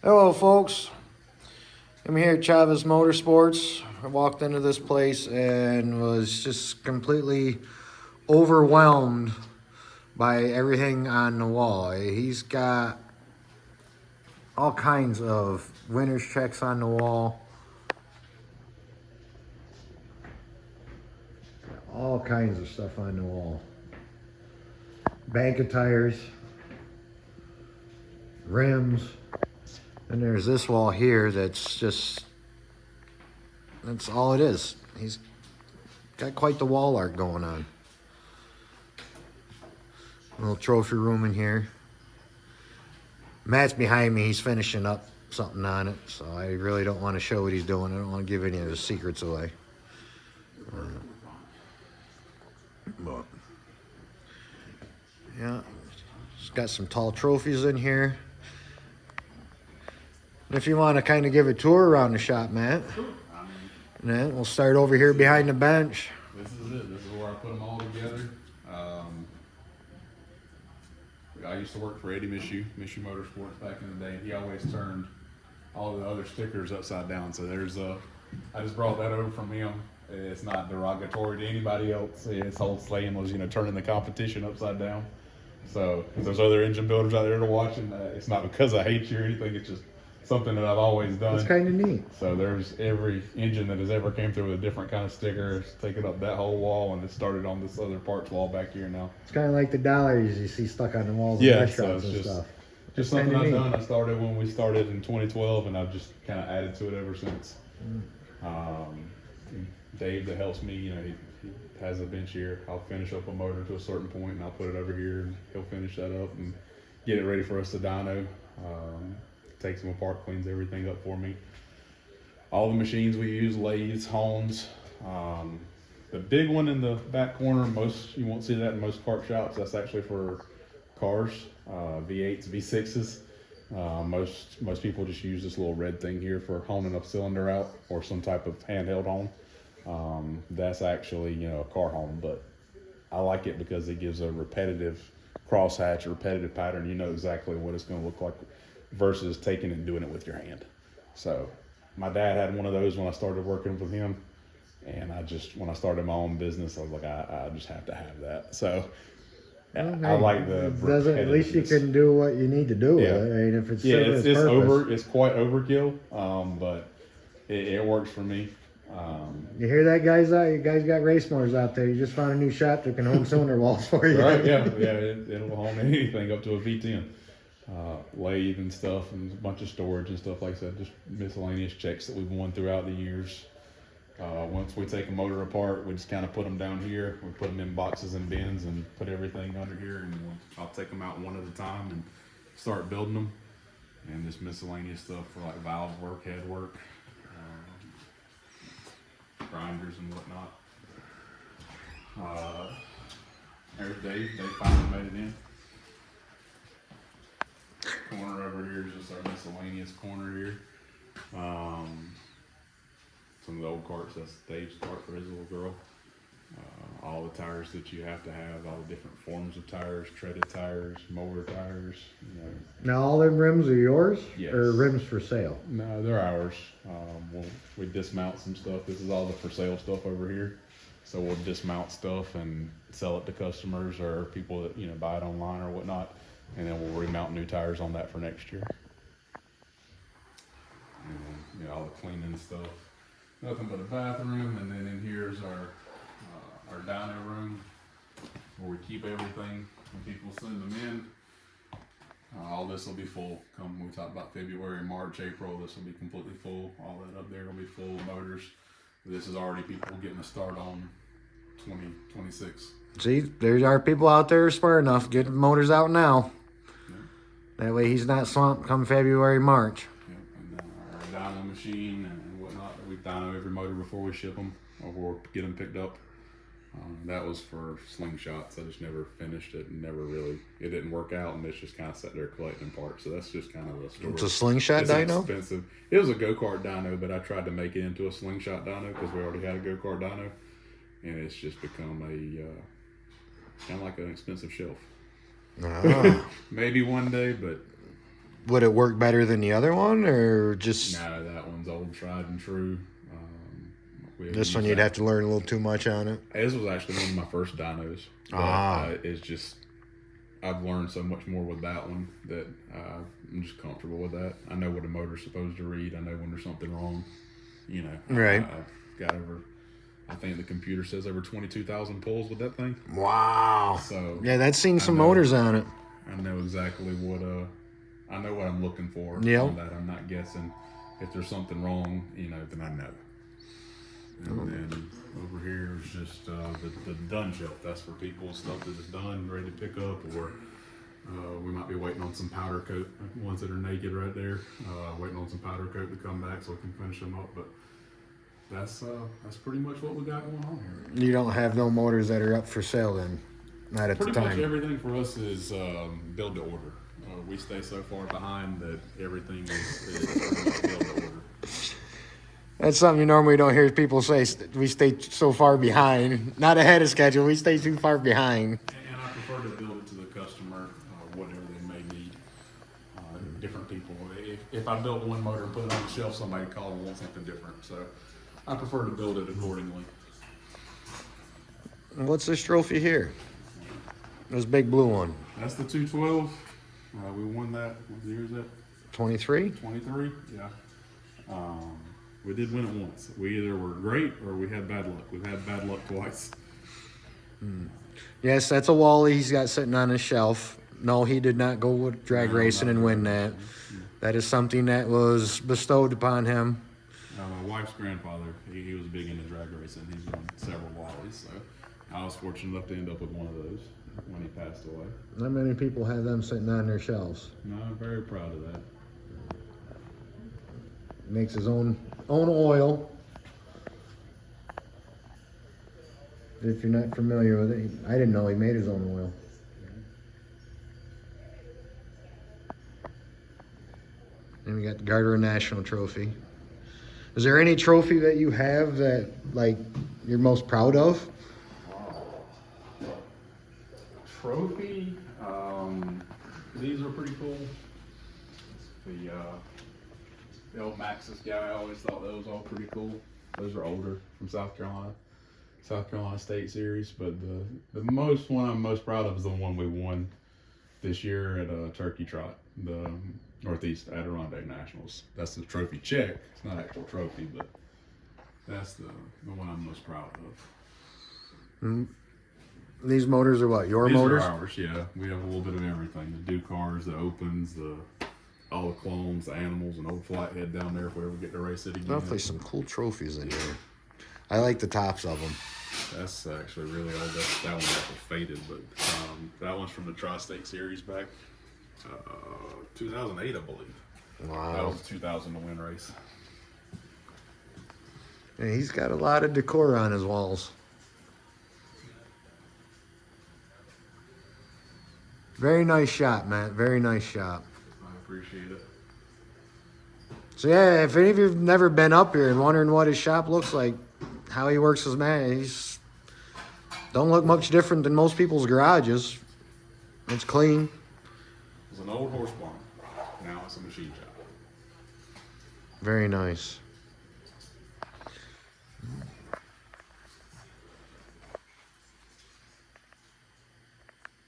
Hello, folks. I'm here at Chavis Motorsports. I walked into this place and was just completely overwhelmed by everything on the wall. He's got all kinds of winner's checks on the wall. All kinds of stuff on the wall. Bank of tires, rims, and there's this wall here that's all it is. He's got quite the wall art going on. Little trophy room in here. Matt's behind me. He's finishing up something on it, so I really don't want to show what he's doing. I don't want to give any of his secrets away. But yeah, it's got some tall trophies in here. And if you want to kind of give a tour around the shop, Matt, and then we'll start over here behind the bench. This is it. This is where I put them all together. I used to work for Eddie Mishu Motorsports back in the day. He always turned all the other stickers upside down. So there's I just brought that over from him. It's not derogatory to anybody else. His whole slaying was, turning the competition upside down. So if there's other engine builders out there that are watching, it's not because I hate you or anything. It's just something that I've always done. It's kind of neat. So there's every engine that has ever came through with a different kind of sticker. It's taken up that whole wall, and it started on this other parts wall back here now. It's kind of like the dollars you see stuck on the walls of Yeah, restaurants so and it's stuff. just something I've done. I started when we started in 2012, and I've just kind of added to it ever since. Dave that helps me, he has a bench here. I'll finish up a motor to a certain point, and I'll put it over here, and he'll finish that up and get it ready for us to dyno. Takes them apart, cleans everything up for me. All the machines we use, lathes, hones. The big one in the back corner, you won't see that in most kart shops. That's actually for cars, V8s, V6s. Most people just use this little red thing here for honing a cylinder out or some type of handheld hone. That's actually, a car hone, but I like it because it gives a repetitive crosshatch, a repetitive pattern. You know exactly what it's going to look like versus taking and doing it with your hand. So my dad had one of those when I started working with him, and when I started my own business, I was like, I just have to have that. So I like the At least you can do what you need to do with it. I mean, if it's it's quite overkill, but it works for me. You hear that, guys? You guys got race motors out there. You just found a new shop that can hone cylinder walls for you. Right? Yeah. It'll hone anything up to a V10. Lathe and stuff, and a bunch of storage and stuff like that. Just miscellaneous checks that we've won throughout the years. Once we take a motor apart, we just kind of put them down here. We put them in boxes and bins and put everything under here, and I'll take them out one at a time and start building them. And just miscellaneous stuff for like valve work, head work, grinders and whatnot. There's Dave. Dave finally made it in. Corner over here is just our miscellaneous corner here. Some of the old carts, that's Dave's cart for his little girl. All the tires that you have to have, all the different forms of tires, treaded tires, motor tires. Now all them rims are yours? Yes. Or rims for sale? No, they're ours. We dismount some stuff. This is all the for sale stuff over here. So we'll dismount stuff and sell it to customers or people that buy it online or whatnot. And then we'll remount new tires on that for next year. And then, all the cleaning stuff. Nothing but a bathroom, and then in here is our dyno room where we keep everything when people send them in. All this will be full. Come, we talked about February, March, April. This will be completely full. All that up there will be full of motors. This is already people getting a start on 2026. See, there are people out there smart enough. Get the motors out now. That way he's not swamped come February, March. Yep, and then our dyno machine and whatnot. We dyno every motor before we ship them or get them picked up. That was for slingshots. I just never finished it and it didn't work out, and it's just kind of sat there collecting parts. So that's just kind of the story. It's a slingshot dyno? Expensive. It was a go-kart dyno, but I tried to make it into a slingshot dyno because we already had a go-kart dyno. And it's just become kind of like an expensive shelf. Maybe one day, but would it work better than the other one, or just No, that one's old, tried and true. this one you'd have to learn a little too much on it? This was actually one of my first dynos. But, it's just, I've learned so much more with that one that I'm just comfortable with that. I know what a motor's supposed to read. I know when there's something wrong. You know, Right. I've got over, I think the computer says over 22,000 pulls with that thing. Wow. So Yeah, that's seen some I know- motors on it. I know exactly what I know what I'm looking for Yep. on that. I'm not guessing. If there's something wrong, you know, then I know. And then over here is just the done shelf. That's for people's stuff that is done, ready to pick up, or we might be waiting on some powder coat, ones that are naked right there, waiting on some powder coat to come back so we can finish them up. But that's pretty much what we got going on here. You don't have no motors that are up for sale then? Not at Pretty the much time. everything for us is build to order. We stay so far behind that everything is pretty much build to order. That's something you normally don't hear people say. We stay so far behind. Not ahead of schedule. We stay too far behind. And I prefer to build it to the customer, whatever they may need. Different people. If I built one motor and put it on the shelf, somebody call and want something different. So I prefer to build it accordingly. And what's this trophy here? This big blue one. That's the 212. We won that. What year is that? 23? 23? Yeah. We did win it once. We either were great or we had bad luck. We've had bad luck twice. Yes, that's a Wally he's got sitting on his shelf. No, he did not go with drag No, racing not and win drag that. racing. That is something that was bestowed upon him. My wife's grandfather, he was big into drag racing. He's won several Wallies, so I was fortunate enough to end up with one of those when he passed away. Not many people have them sitting on their shelves. No, I'm very proud of that. Makes his own oil. If you're not familiar with it, I didn't know he made his own oil. And we got the Garter National Trophy. Is there any trophy that you have that like you're most proud of? Trophy, these are pretty cool. The old Maxis guy, I always thought those all pretty cool. Those are older from South Carolina State Series, but the most one I'm most proud of is the one we won this year at Turkey Trot, the Northeast Adirondack Nationals. That's the trophy check. It's not actual trophy, but that's the one I'm most proud of. These motors are what? Your These motors? are ours, yeah. We have a little bit of everything. The Ducars, the Opens, all the clones, the animals, an old flathead down there if we ever get to race it again. Definitely some cool trophies in here. I like the tops of them. That's actually really old. That one's actually faded, but that one's from the Tri-State Series back 2008, I believe. That Wow. was a 2000 to win race. Yeah, he's got a lot of decor on his walls. Very nice shop, Matt. Very nice shop. I appreciate it. So yeah, if any of you've never been up here and wondering what his shop looks like, how he works his man, he's don't look much different than most people's garages. It's clean. It was an old horse barn. Now it's a machine shop. Very nice.